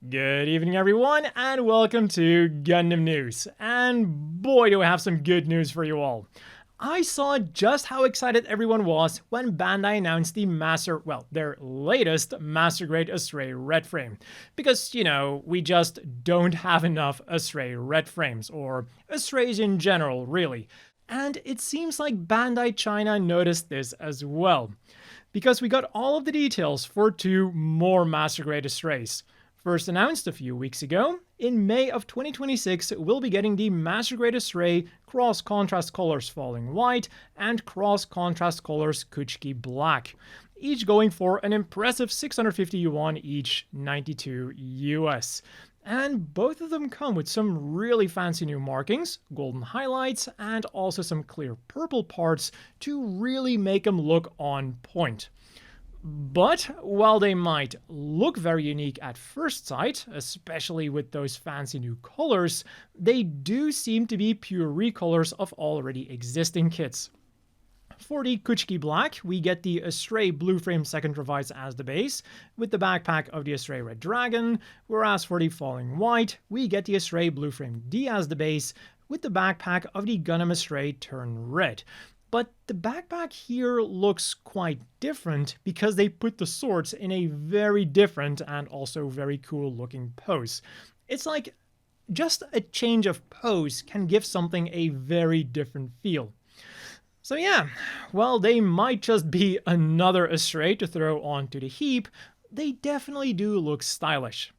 Good evening everyone and welcome to Gundam News. And boy do I have some good news for you all. I saw just how excited everyone was when Bandai announced their latest Master Grade Astray red frame. Because, we just don't have enough Astray red frames, or Astrays in general, really. And it seems like Bandai China noticed this as well. Because we got all of the details for 2 more Master Grade Astrays. First announced a few weeks ago, in May of 2026 we'll be getting the Master Grade Astray Cross Contrast Colors Falling White and Cross Contrast Colors Kuchiki Black, each going for an impressive 650 yuan each, 92 US. And both of them come with some really fancy new markings, golden highlights, and also some clear purple parts to really make them look on point. But while they might look very unique at first sight, especially with those fancy new colors, they do seem to be pure recolors of already existing kits. For the Kuchiki Black, we get the Astray Blue Frame Second Revised as the base, with the backpack of the Astray Red Dragon, whereas for the Falling White, we get the Astray Blue Frame D as the base, with the backpack of the Gundam Astray Turn Red. But the backpack here looks quite different because they put the swords in a very different and also very cool looking pose. It's like just a change of pose can give something a very different feel. So yeah, while they might just be another Astray to throw onto the heap, they definitely do look stylish.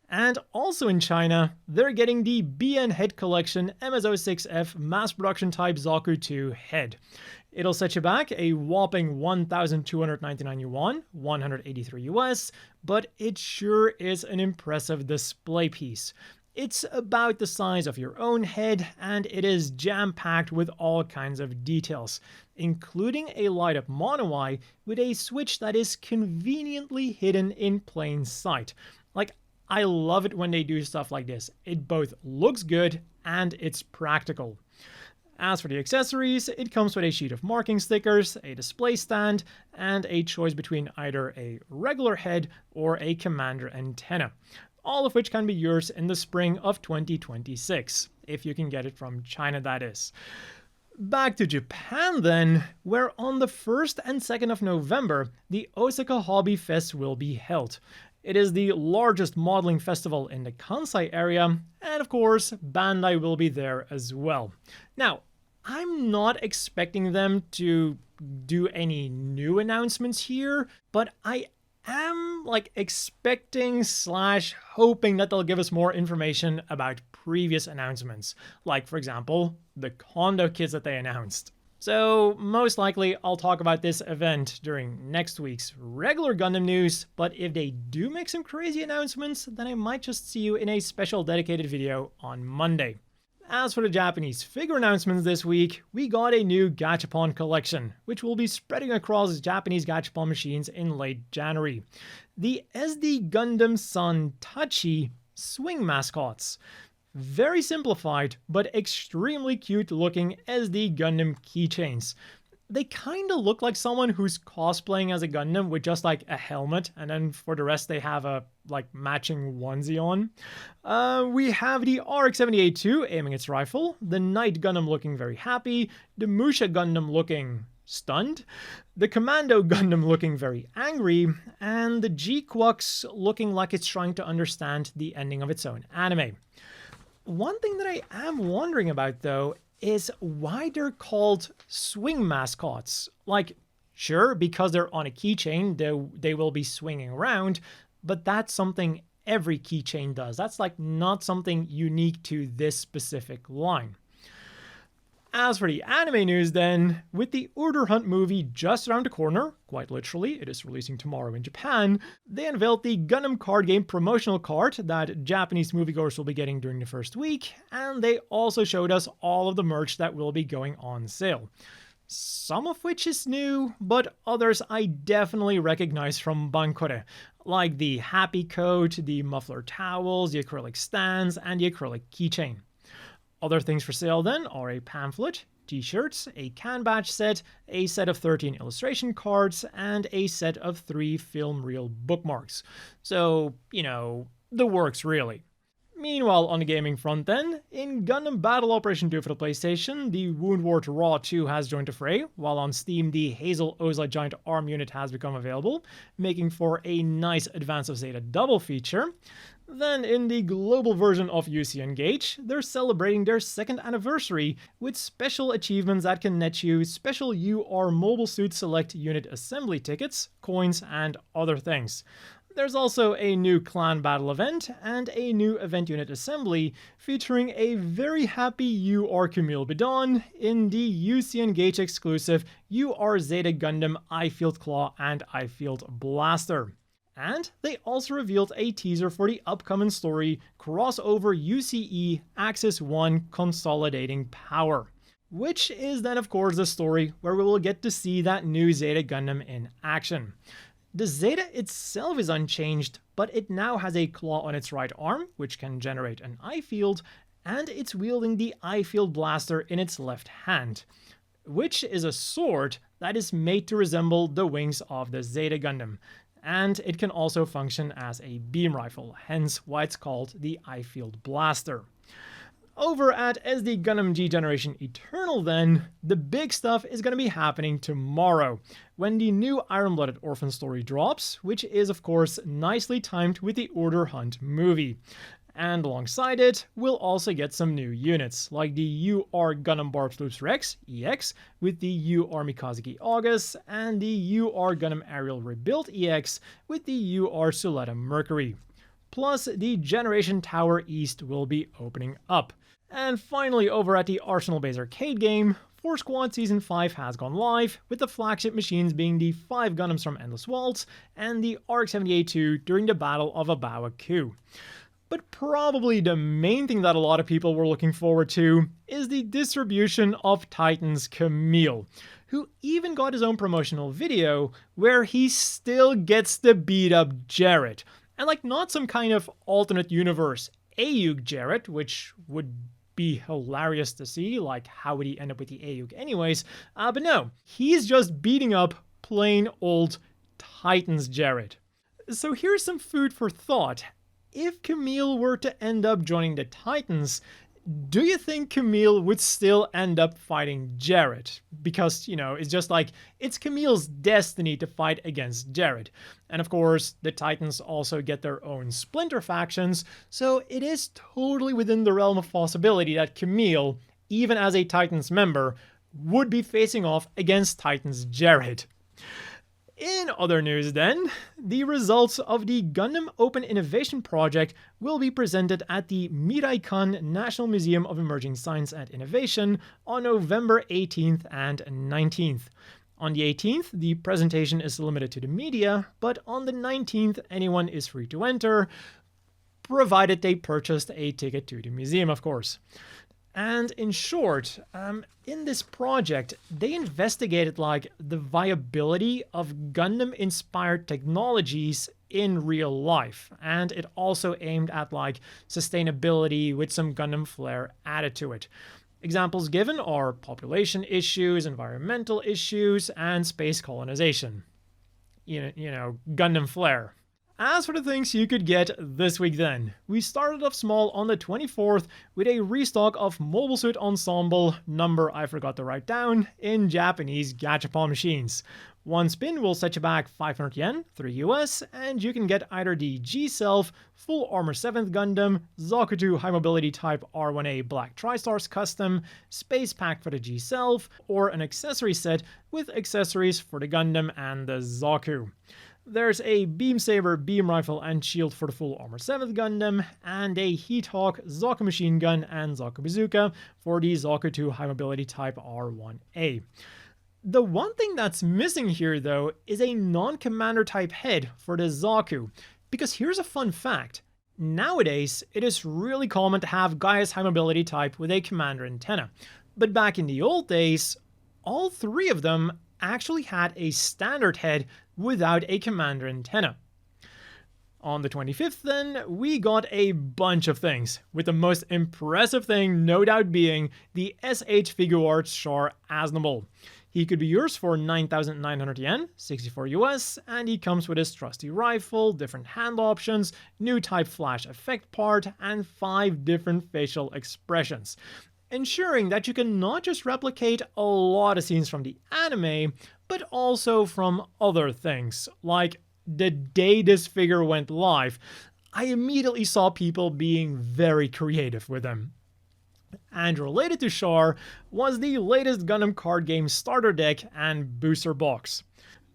And also in China, they're getting the BN Head Collection MSO6F Mass Production Type Zaku 2 head. It'll set you back a whopping 1,299 yuan, 183 US, but it sure is an impressive display piece. It's about the size of your own head, and it is jam-packed with all kinds of details, including a light-up mono eye with a switch that is conveniently hidden in plain sight. I love it when they do stuff like this. It both looks good and it's practical. As for the accessories, it comes with a sheet of marking stickers, a display stand, and a choice between either a regular head or a commander antenna, all of which can be yours in the spring of 2026, if you can get it from China, that is. Back to Japan then, where on the 1st and 2nd of November, the Osaka Hobby Fes will be held. It is the largest modeling festival in the Kansai area, and of course, Bandai will be there as well. Now, I'm not expecting them to do any new announcements here, but I am expecting / hoping that they'll give us more information about previous announcements, like for example, the Kondo kits that they announced. So most likely I'll talk about this event during next week's regular Gundam news, but if they do make some crazy announcements, then I might just see you in a special dedicated video on Monday. As for the Japanese figure announcements this week, we got a new Gachapon collection, which will be spreading across Japanese Gachapon machines in late January. The SD Gundam-San Tachi Swing Mascots. Very simplified, but extremely cute looking SD Gundam keychains. They kinda look like someone who's cosplaying as a Gundam with just a helmet, and then for the rest they have a matching onesie on. We have the RX-78-2 aiming its rifle, the Knight Gundam looking very happy, the Musha Gundam looking stunned, the Commando Gundam looking very angry, and the G-Quux looking like it's trying to understand the ending of its own anime. One thing that I am wondering about, though, is why they're called swing mascots. Sure, because they're on a keychain, they will be swinging around, but that's something every keychain does. That's not something unique to this specific line. As for the anime news then, with the Urdr Hunt movie just around the corner, quite literally, it is releasing tomorrow in Japan, they unveiled the Gundam card game promotional card that Japanese moviegoers will be getting during the first week, and they also showed us all of the merch that will be going on sale. Some of which is new, but others I definitely recognize from Bankore, like the happy coat, the muffler towels, the acrylic stands, and the acrylic keychain. Other things for sale then are a pamphlet, t-shirts, a can badge set, a set of 13 illustration cards, and a set of 3 film reel bookmarks. So, the works really. Meanwhile, on the gaming front then, in Gundam Battle Operation 2 for the PlayStation, the Woundwort Raw 2 has joined the fray, while on Steam the Hazel Ozai Giant Arm unit has become available, making for a nice Advance of Zeta double feature. Then in the global version of UC Engage, they're celebrating their 2nd anniversary with special achievements that can net you special UR Mobile Suit Select unit assembly tickets, coins, and other things. There's also a new clan battle event and a new event unit assembly featuring a very happy UR Camille Bidon in the UC Engage exclusive UR Zeta Gundam I-Field Claw and I-Field Blaster. And they also revealed a teaser for the upcoming story crossover UCE Axis 1 Consolidating Power, which is then of course the story where we will get to see that new Zeta Gundam in action. The Zeta itself is unchanged, but it now has a claw on its right arm, which can generate an I-Field, and it's wielding the I-Field Blaster in its left hand, which is a sword that is made to resemble the wings of the Zeta Gundam, and it can also function as a beam rifle, hence why it's called the I-Field Blaster. Over at SD Gundam G Generation Eternal then, the big stuff is going to be happening tomorrow, when the new Iron-Blooded Orphan story drops, which is of course nicely timed with the Urdr Hunt movie. And alongside it, we'll also get some new units, like the UR Gundam Barbatos Rex EX with the UR Mikazuki August, and the UR Gundam Ariel Rebuilt EX with the UR Suletta Mercury. Plus, the Generation Tower East will be opening up. And finally, over at the Arsenal Base arcade game, Force Squad Season 5 has gone live, with the flagship machines being the 5 Gundams from Endless Waltz and the RX-78-2 during the Battle of Abawa Ku. But probably the main thing that a lot of people were looking forward to is the distribution of Titan's Camille, who even got his own promotional video where he still gets to beat up Jarrett. And like not some kind of alternate universe Ayuk Jarrett, which would be hilarious to see, like how would he end up with the Ayuk anyways, but no, he's just beating up plain old Titans Jarrett. So here's some food for thought. If Camille were to end up joining the Titans, do you think Camille would still end up fighting Jarrett? Because, you know, it's just like, it's Camille's destiny to fight against Jarrett. And of course, the Titans also get their own splinter factions, so it is totally within the realm of possibility that Camille, even as a Titans member, would be facing off against Titans Jarrett. In other news then, the results of the Gundam Open Innovation Project will be presented at the Mirai-Kan National Museum of Emerging Science and Innovation on November 18th and 19th. On the 18th, the presentation is limited to the media, but on the 19th, anyone is free to enter, provided they purchased a ticket to the museum, of course. And in short, in this project, they investigated like the viability of Gundam-inspired technologies in real life, and it also aimed at like sustainability with some Gundam flair added to it. Examples given are population issues, environmental issues, and space colonization. You know, Gundam flair. As for the things you could get this week then, we started off small on the 24th with a restock of Mobile Suit Ensemble, number I forgot to write down, in Japanese gachapon machines. One spin will set you back 500 yen, 3 US, and you can get either the G-Self, Full Armor 7th Gundam, Zaku 2 High Mobility Type R1A Black Tri-Stars Custom, Space Pack for the G-Self, or an accessory set with accessories for the Gundam and the Zaku. There's a Beam Saber, Beam Rifle, and Shield for the Full Armor 7th Gundam, and a Heat Hawk, Zaku Machine Gun, and Zaku Bazooka for the Zaku 2 High Mobility Type R1A. The one thing that's missing here, though, is a non-commander type head for the Zaku, because here's a fun fact. Nowadays, it is really common to have Gaia's High Mobility type with a commander antenna, but back in the old days, all three of them actually had a standard head without a commander antenna. On the 25th then, we got a bunch of things, with the most impressive thing no doubt being the SH Figuarts Char Aznable. He could be yours for 9,900 yen, 64 US, and he comes with his trusty rifle, different hand options, new type flash effect part, and 5 different facial expressions, ensuring that you can not just replicate a lot of scenes from the anime, but also from other things. Like, the day this figure went live, I immediately saw people being very creative with him. And related to Char was the latest Gundam card game starter deck and booster box.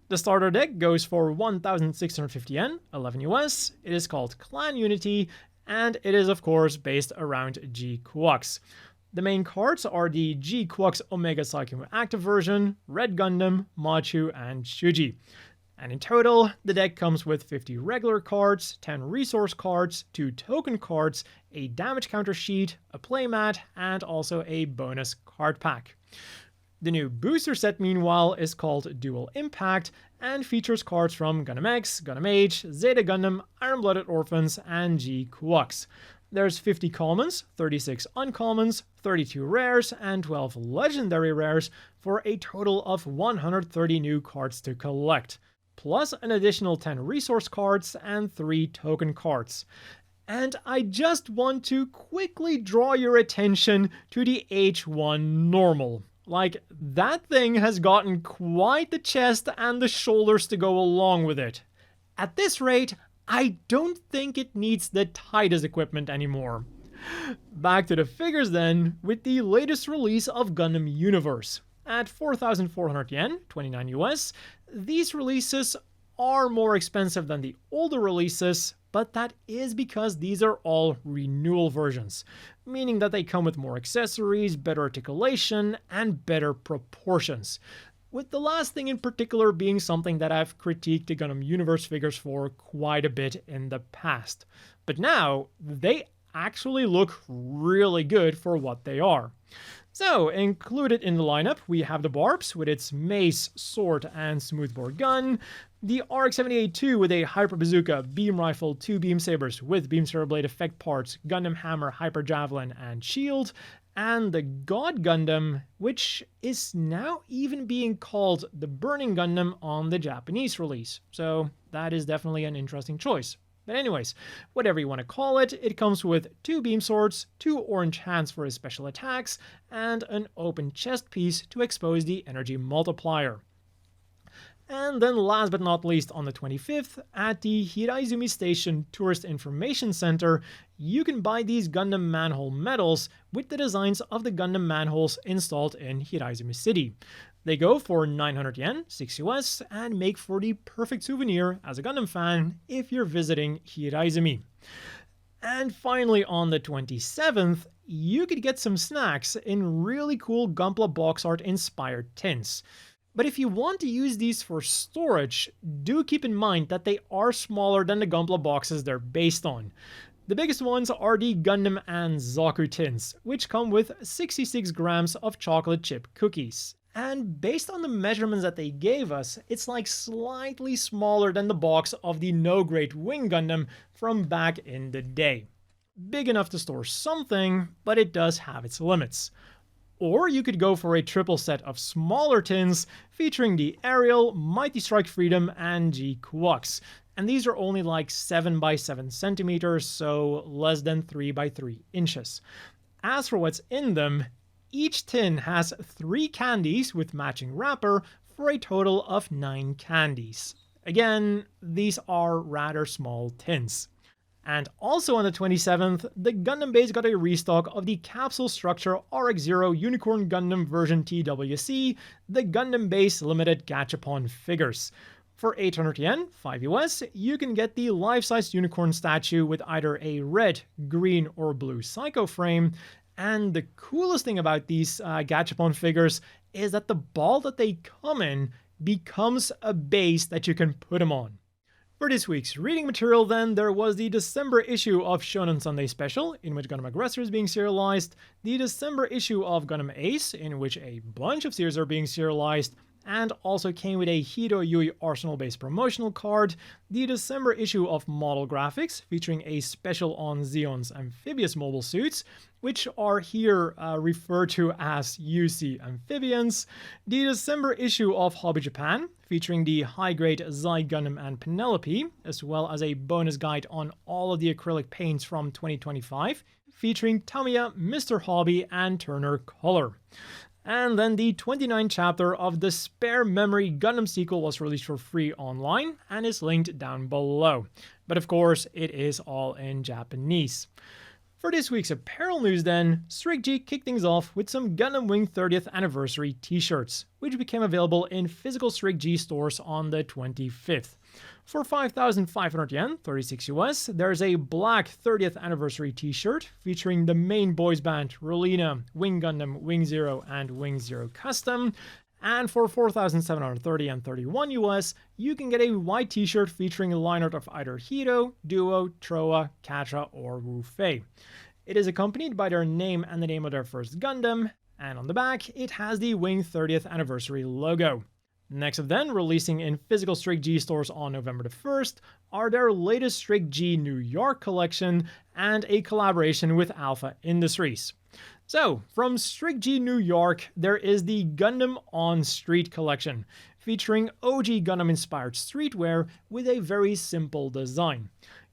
The starter deck goes for 1,650 yen, 11 US. It is called Clan Unity, and it is of course based around G-Quux. The main cards are the G-Quux Omega Psycho Active version, Red Gundam, Machu, and Shuji. And in total, the deck comes with 50 regular cards, 10 resource cards, 2 token cards, a damage counter sheet, a playmat, and also a bonus card pack. The new booster set, meanwhile, is called Dual Impact and features cards from Gundam X, Gundam H, Zeta Gundam, Iron-Blooded Orphans, and G-Quux. There's 50 commons, 36 uncommons, 32 rares, and 12 legendary rares for a total of 130 new cards to collect, plus an additional 10 resource cards and 3 token cards. And I just want to quickly draw your attention to the H1 normal. Like, that thing has gotten quite the chest and the shoulders to go along with it. At this rate, I don't think it needs the tightest equipment anymore. Back to the figures then, with the latest release of Gundam Universe. At 4,400 yen, 29 US, these releases are more expensive than the older releases, but that is because these are all renewal versions, meaning that they come with more accessories, better articulation, and better proportions. With the last thing in particular being something that I've critiqued the Gundam Universe figures for quite a bit in the past. But now, they actually look really good for what they are. So, included in the lineup, we have the Barbs with its mace, sword, and smoothbore gun, the RX-78-2 with a Hyper Bazooka, beam rifle, 2 beam sabers with beam saber blade effect parts, Gundam Hammer, Hyper Javelin, and shield, and the God Gundam, which is now even being called the Burning Gundam on the Japanese release. So that is definitely an interesting choice. But anyways, whatever you want to call it, it comes with 2 beam swords, 2 orange hands for his special attacks, and an open chest piece to expose the energy multiplier. And then last but not least, on the 25th, at the Hiraizumi Station Tourist Information Center, you can buy these Gundam Manhole medals with the designs of the Gundam manholes installed in Hiraizumi City. They go for 900 yen, 6 US, and make for the perfect souvenir as a Gundam fan if you're visiting Hiraizumi. And finally, on the 27th, you could get some snacks in really cool Gunpla Boxart inspired tints. But if you want to use these for storage, do keep in mind that they are smaller than the Gunpla boxes they're based on. The biggest ones are the Gundam and Zaku tins, which come with 66 grams of chocolate chip cookies. And based on the measurements that they gave us, it's like slightly smaller than the box of the No Great Wing Gundam from back in the day. Big enough to store something, but it does have its limits. Or you could go for a triple set of smaller tins featuring the Ariel, Mighty Strike Freedom, and G-Quux. And these are only like 7 by 7 centimeters, so less than 3 by 3 inches. As for what's in them, each tin has 3 candies with matching wrapper for a total of 9 candies. Again, these are rather small tins. And also on the 27th, the Gundam base got a restock of the Capsule Structure RX-0 Unicorn Gundam version TWC, the Gundam base limited Gachapon figures. For 800 yen, 5 US, you can get the life-size unicorn statue with either a red, green, or blue Psycho frame. And the coolest thing about these Gachapon figures is that the ball that they come in becomes a base that you can put them on. For this week's reading material then, there was the December issue of Shonen Sunday Special, in which Gundam Aggressor is being serialized, the December issue of Gundam Ace, in which a bunch of series are being serialized, and also came with a Hiro Yui Arsenal-based promotional card, the December issue of Model Graphics, featuring a special on Zeon's amphibious mobile suits, which are here referred to as UC Amphibians, the December issue of Hobby Japan, featuring the high-grade Zai Gundam and Penelope, as well as a bonus guide on all of the acrylic paints from 2025, featuring Tamiya, Mr. Hobby, and Turner Color. And then the 29th chapter of the Spare Memory Gundam sequel was released for free online and is linked down below. But of course, it is all in Japanese. For this week's apparel news then, Strict G kicked things off with some Gundam Wing 30th Anniversary t-shirts, which became available in physical Strict G stores on the 25th. For 5,500 yen, 36 US, there's a black 30th Anniversary t-shirt featuring the main boys band, Relina, Wing Gundam, Wing Zero, and Wing Zero Custom. And for 4,730 and 31 US, you can get a white t-shirt featuring a line art of either Hiro, Duo, Troa, Katra, or Wu Fei. It is accompanied by their name and the name of their first Gundam, and on the back, it has the Wing 30th Anniversary logo. Next up then, releasing in physical Strict G stores on November the 1st, are their latest Strict G New York collection and a collaboration with Alpha Industries. So, from Strict G New York, there is the Gundam on Street collection, featuring OG Gundam-inspired streetwear with a very simple design.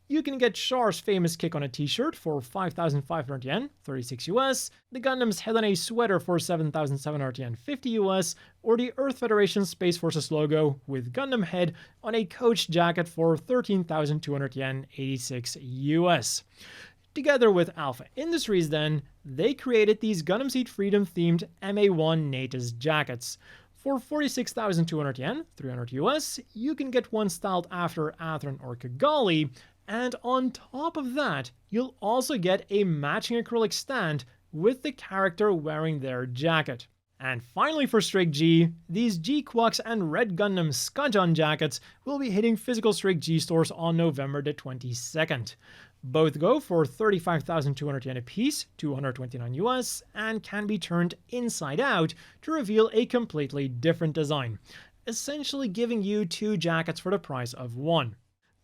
You can get Char's famous kick on a t-shirt for 5,500 yen, 36 US, the Gundam's head on a sweater for 7,700 yen, 50 US, or the Earth Federation Space Forces logo with Gundam head on a coach jacket for 13,200 yen, 86 US. Together with Alpha Industries then, they created these Gundam Seed Freedom themed MA1 Natus jackets. For 46,200 yen, 300 US, you can get one styled after Atheron or Cagalli, and on top of that, you'll also get a matching acrylic stand with the character wearing their jacket. And finally for Strict G, these G-Quux and Red Gundam Skudjon jackets will be hitting physical Strict G stores on November the 22nd. Both go for 35,200 yen a piece, 229 US, and can be turned inside out to reveal a completely different design, essentially giving you two jackets for the price of one.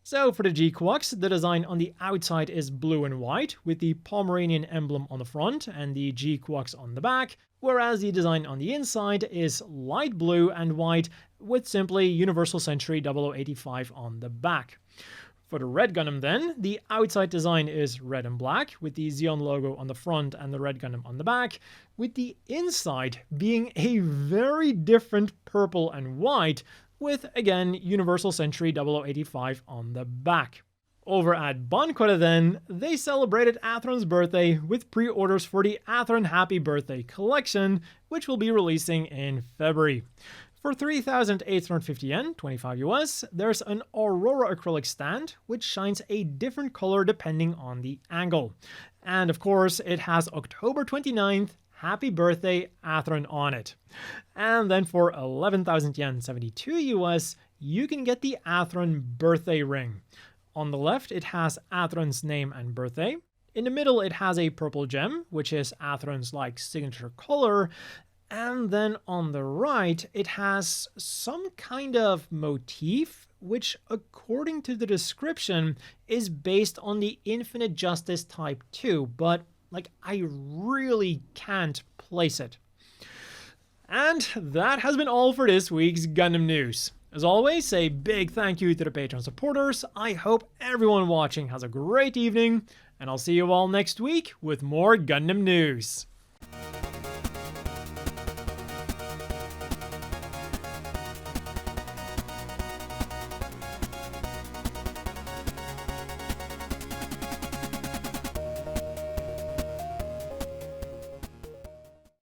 So for the G-Quux, the design on the outside is blue and white, with the Pomeranian emblem on the front and the G-Quux on the back, whereas the design on the inside is light blue and white, with simply Universal Century 0085 on the back. For the Red Gundam then, the outside design is red and black, with the Zeon logo on the front and the Red Gundam on the back, with the inside being a very different purple and white, with, again, Universal Century 0085 on the back. Over at Banqueta then, they celebrated Atheron's birthday with pre-orders for the Atheron Happy Birthday collection, which will be releasing in February. For 3,850 yen, 25 US, there's an Aurora acrylic stand, which shines a different color depending on the angle. And of course, it has October 29th, Happy Birthday Atheron on it. And then for 11,000 yen, 72 US, you can get the Atheron birthday ring. On the left, it has Atheron's name and birthday. In the middle, it has a purple gem, which is Atheron's signature color. And then on the right, it has some kind of motif, which according to the description is based on the Infinite Justice Type 2, but I really can't place it. And that has been all for this week's Gundam News. As always, a big thank you to the Patreon supporters. I hope everyone watching has a great evening, and I'll see you all next week with more Gundam News.